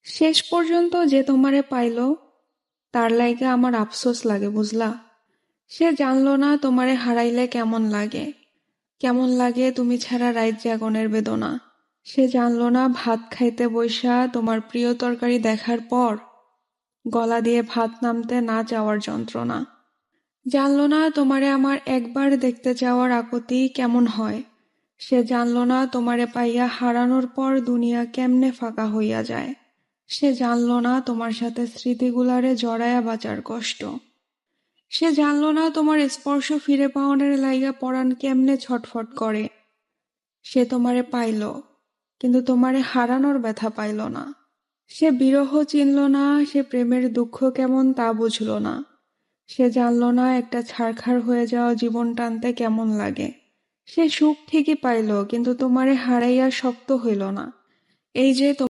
শেষ পর্যন্ত যে তোমারে পাইল তার লাইগা আমার আফসোস লাগে বুঝলা। সে জানলো না তোমারে হারাইলে কেমন লাগে তুমি ছাড়া রাত জাগনের বেদনা। সে জানলো না ভাত খাইতে বইসা তোমার প্রিয় তরকারি দেখার পর গলা দিয়ে ভাত নামতে না চাওয়ার যন্ত্রণা। জানলো না তোমারে আমার একবার দেখতে চাওয়ার আকুতি কেমন হয়। সে জানলো না তোমারে পাইয়া হারানোর পর দুনিয়া কেমনে ফাঁকা হইয়া যায়। সে জানলো না তোমার সাথে স্মৃতিগুলারে জড়ায়া বাঁচার কষ্ট। সে জানলো না তোমার স্পর্শ ফিরে পাওয়ার লাইগা পরাণ কেমনে ছটফট করে। সে তোমারে পাইল, কিন্তু তোমারে হারানোর ব্যথা পাইল না। সে বিরহ চিনল না, সে প্রেমের দুঃখ কেমন তা বুঝল না। সে জানল না একটা ছারখার হয়ে যাওয়া জীবন টানতে কেমন লাগে। সে সুখ ঠিকই পাইল, কিন্তু তোমারে হারাইয়া শক্ত হইল না। এই যে